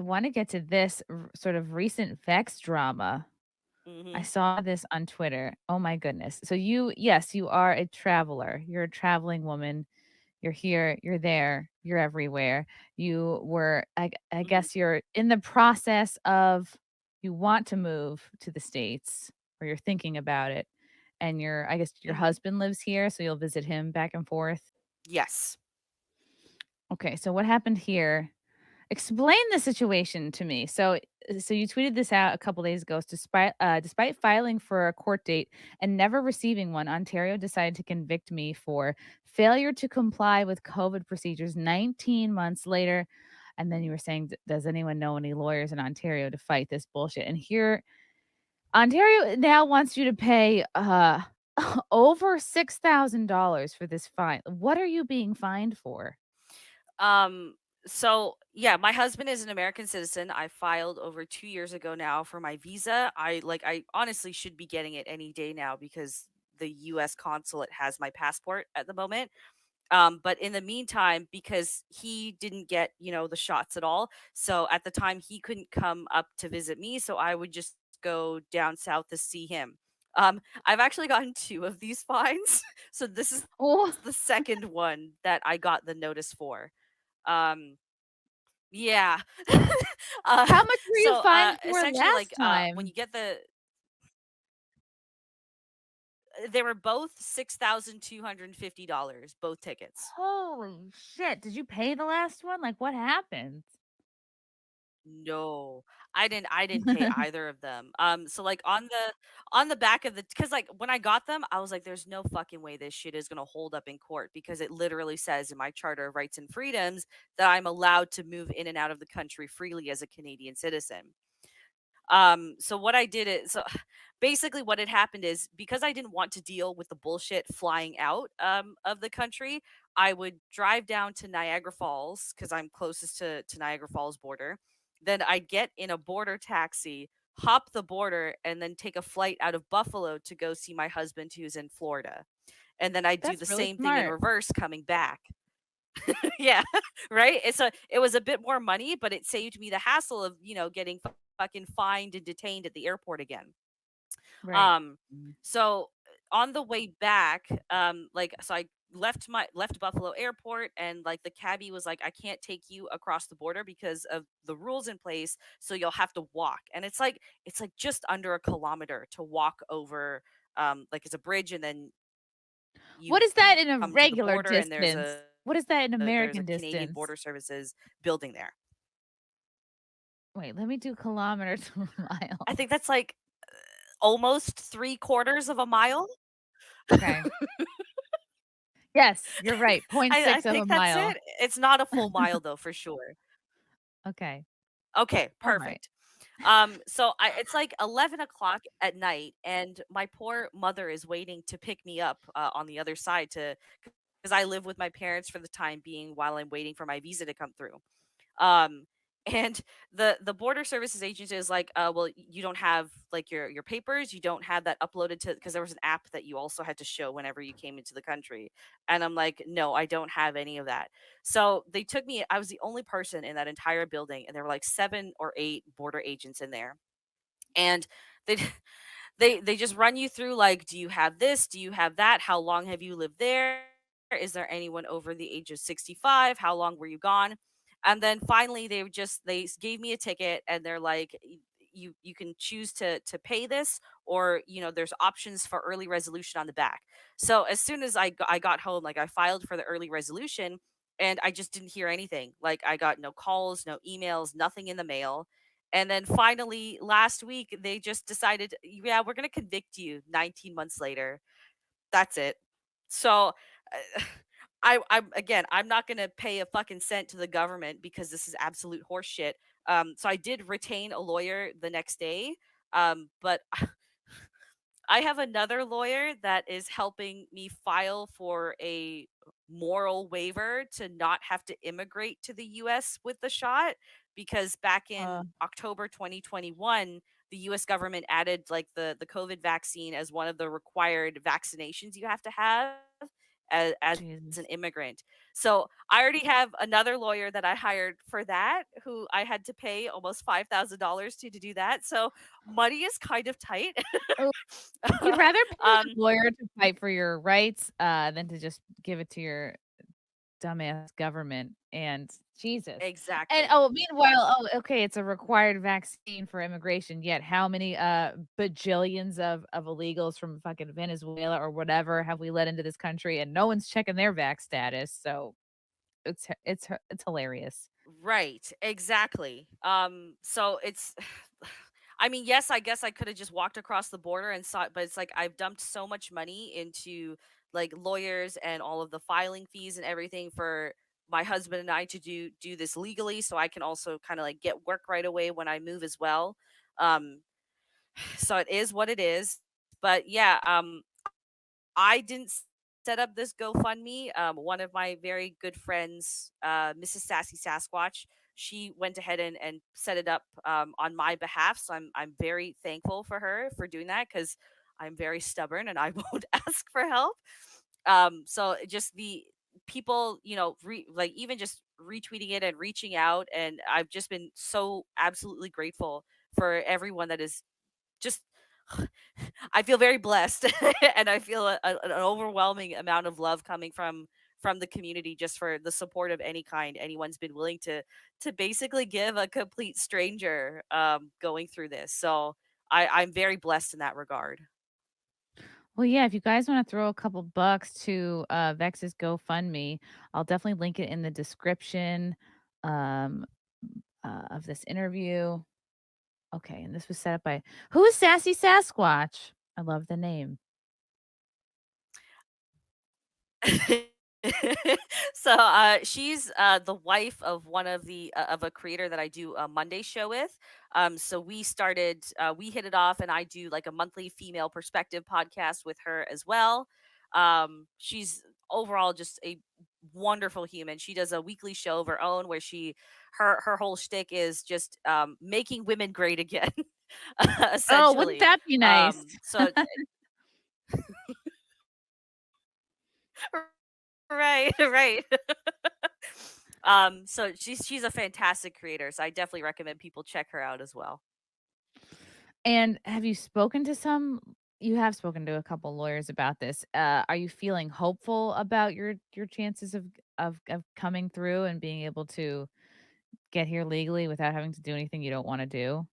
want to get to this sort of recent Vex drama. I Mm-hmm. saw this on Twitter. Oh my goodness. So yes, you are a traveler. You're a traveling woman. You're here, you're there, you're everywhere. You were, I Mm-hmm. guess you're in the process of, you want to move to the States, or you're thinking about it. And I guess your Mm-hmm. husband lives here, so you'll visit him back and forth. Yes. Okay. So what happened here? Explain the situation to me. So you tweeted this out a couple days ago. Despite filing for a court date and never receiving one, Ontario decided to convict me for failure to comply with COVID procedures 19 months later. And then you were saying, does anyone know any lawyers in Ontario to fight this bullshit? And here, Ontario now wants you to pay over $6,000 for this fine. What are you being fined for? Um, so yeah, my husband is an American citizen. I filed over 2 years ago now for my visa. I honestly should be getting it any day now because the US consulate has my passport at the moment. But in the meantime, because he didn't get, the shots at all, so at the time he couldn't come up to visit me, so I would just go down south to see him. I've actually gotten two of these fines, so this is Oh, the second one that I got the notice for. Um, yeah. uh, how much were you so fined for essentially, last like, when time? you get they were both $6,250, both tickets. Holy shit, did you pay the last one? Like, what happened? No, I didn't pay either of them. So like on the back of the, because like when I got them, I was like, there's no fucking way this shit is gonna hold up in court because it literally says in my Charter of Rights and Freedoms that I'm allowed to move in and out of the country freely as a Canadian citizen. So what I did is, so basically what had happened is, because I didn't want to deal with the bullshit flying out of the country, I would drive down to Niagara Falls because I'm closest to Niagara Falls border. Then I'd get in a border taxi, hop the border, and then take a flight out of Buffalo to go see my husband who's in Florida. And then I'd do That's the really same thing in smart. reverse coming back. Yeah, right? It was a bit more money, but it saved me the hassle of, getting fucking fined and detained at the airport again. Right. Um, Mm. so on the way back, so I left Buffalo Airport, and like the cabbie was like, I can't take you across the border because of the rules in place, so you'll have to walk. And it's like just under a kilometer to walk over, like it's a bridge, and then What you is that in a come to the regular border, and distance? What is that in there's a American Canadian distance? Border Services building there. Wait, let me do kilometers to I miles. think that's like almost 3/4 of a mile. Okay. Yes, you're right, point I 6 of a think that's mile. it. It's not a full mile though, for sure. Okay. Okay, Alright. perfect. So it's like 11 o'clock at night, and my poor mother is waiting to pick me up on the other side to, because I live with my parents for the time being while I'm waiting for my visa to come through. Um, and the border services agent is like, well, you don't have like your papers, you don't have that uploaded to, because there was an app that you also had to show whenever you came into the country. And I'm like, no, I don't have any of that. So they took me. I was the only person in that entire building, and there were like 7 or 8 border agents in there, and they. They just run you through, like, do you have this, do you have that, how long have you lived there, is there anyone over the age of 65, how long were you gone. And then finally gave me a ticket, and they're like, You can choose to pay this, or there's options for early resolution on the back." So as soon as I got home, like I filed for the early resolution, and I just didn't hear anything. Like I got no calls, no emails, nothing in the mail. And then finally last week they just decided, yeah, we're going to convict you 19 months later. That's it. So uh, I'm again, I'm not going to pay a fucking cent to the government because this is absolute horseshit. So I did retain a lawyer the next day. But I have another lawyer that is helping me file for a moral waiver to not have to immigrate to the US with the shot, because back Uh, in October 2021, the US government added like the COVID vaccine as one of the required vaccinations you have to have. as an Jesus. immigrant. So I already have another lawyer that I hired for that, who I had to pay almost $5,000 to do that. So money is kind of tight. Oh, you'd rather pay um, a lawyer to fight for your rights, than to just give it to your dumbass government, and Jesus. And, exactly. oh, meanwhile, oh, okay, it's a required vaccine for immigration, yet how many, bajillions of illegals from fucking Venezuela or whatever have we let into this country, and no one's checking their vax status, so it's hilarious. Right, exactly. So it's I mean, yes, I guess I could have just walked across the border and saw it, but it's like I've dumped so much money into like lawyers and all of the filing fees and everything for my husband and I to do this legally so I can also kind of like get work right away when I move as well. Um so it is what it is. But yeah, I didn't set up this GoFundMe. One of my very good friends, Mrs. Sassy Sasquatch, she went ahead and set it up on my behalf. So I'm very thankful for her for doing that because I'm very stubborn and I won't ask for help. So just the people, like even just retweeting it and reaching out, and I've just been so absolutely grateful for everyone that is just I feel very blessed, and I feel an overwhelming amount of love coming from the community just for the support of any kind. Anyone's been willing to basically give a complete stranger going through this. So I'm very blessed in that regard. Well, yeah, if you guys wanna throw a couple bucks to, Vex's GoFundMe, I'll definitely link it in the description, um, of this interview. Okay, and this was set up by who is Sassy Sasquatch? I love the name. So she's the wife of one of the of a creator that I do a Monday show with. So we hit it off, and I do like a monthly female perspective podcast with her as well. She's overall just a wonderful human. She does a weekly show of her own where her whole shtick is just making women great again, Oh, wouldn't essentially. that be nice? So right, right. So she's a fantastic creator, so I definitely recommend people check her out as well. And have you spoken to some you have spoken to a couple lawyers about this. Are you feeling hopeful about your chances of coming through and being able to get here legally without having to do anything you don't wanna do?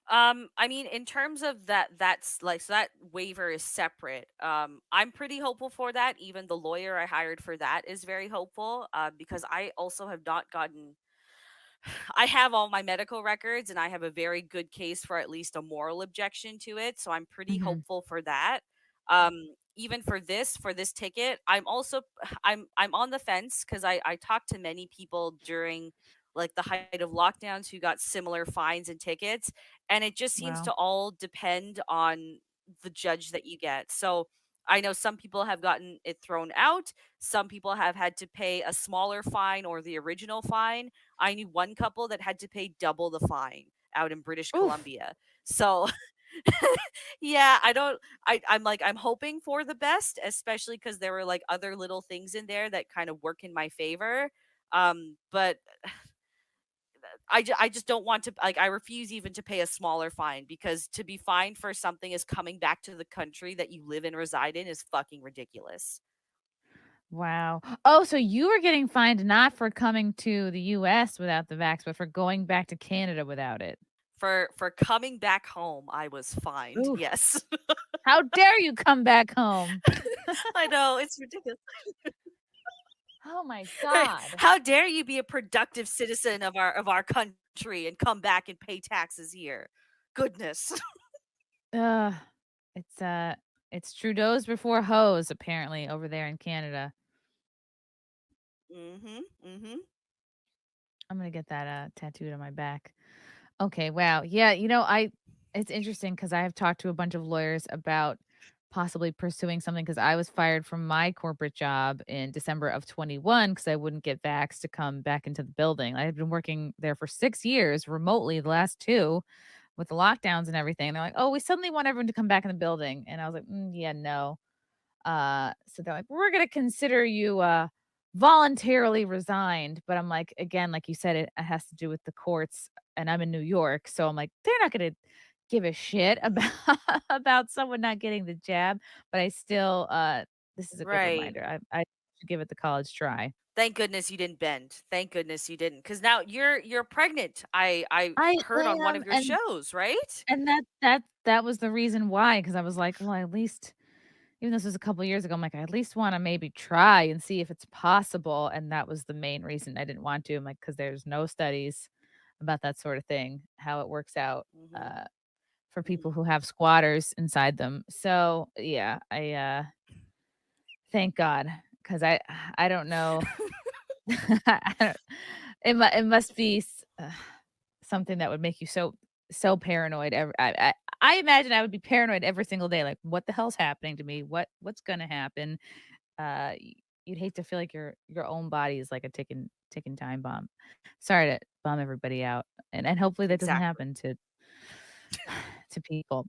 I mean, in terms of that's like so that waiver is separate. I'm pretty hopeful for that. Even the lawyer I hired for that is very hopeful. Because I also have not gotten I have all my medical records and I have a very good case for at least a moral objection to it. So I'm pretty Mhm. hopeful for that. Even for this ticket, I'm also I'm on the fence because I talked to many people during like the height of lockdowns who got similar fines and tickets. And it just seems Wow. to all depend on the judge that you get. So I know some people have gotten it thrown out. Some people have had to pay a smaller fine or the original fine. I knew one couple that had to pay double the fine out in British Oof. Columbia. So yeah, I'm like I'm hoping for the best, especially cuz there were like other little things in there that kind of work in my favor. But I just don't want to like I refuse even to pay a smaller fine because to be fined for something is coming back to the country that you live and reside in is fucking ridiculous. Wow. Oh, so you were getting fined not for coming to the US without the vax, but for going back to Canada without it. For coming back home, I was fined. Oof. Yes. How dare you come back home? I know, it's ridiculous. Oh my god. How dare you be a productive citizen of our country and come back and pay taxes here? Goodness. Ugh. It's, it's Trudeau's before hoes apparently over there in Canada. Mhm. Mhm. I'm gonna get that, tattooed on my back. Okay, wow. Yeah, you know, I it's interesting because I have talked to a bunch of lawyers about possibly pursuing something because I was fired from my corporate job in December of 21 because I wouldn't get vax to come back into the building. I had been working there for 6 years remotely, the last 2 with the lockdowns and everything. They're like, "Oh, we suddenly want everyone to come back in the building." And I was like, "Mm, yeah, no." So they're like, "We're gonna consider you, voluntarily resigned." But I'm like, again, like you said, it has to do with the courts, and I'm in New York, so I'm like, "They're not gonna give a shit about about someone not getting the jab." But I still, this is a good Right. reminder. I should give it the college try. Thank goodness you didn't bend. Thank goodness you didn't, because now you're pregnant. I I heard on one am, of your shows, right? and that was the reason why, because I was like, "Well, at least," even though this was a couple years ago, I'm like, "I at least wanna maybe try and see if it's possible," and that was the main reason I didn't want to. I'm like, "'Cause there's no studies about that sort of thing, how it works out, Mhm. for people Mhm. who have squatters inside them." So, yeah, thank God, 'cause I don't know. I don't it must be something that would make you so paranoid. I imagine I would be paranoid every single day, like, "What the hell's happening to me? What's gonna happen?" You'd hate to feel like your own body is like a ticking time bomb. Sorry to bum everybody out, and hopefully that doesn't Exactly. happen to to people.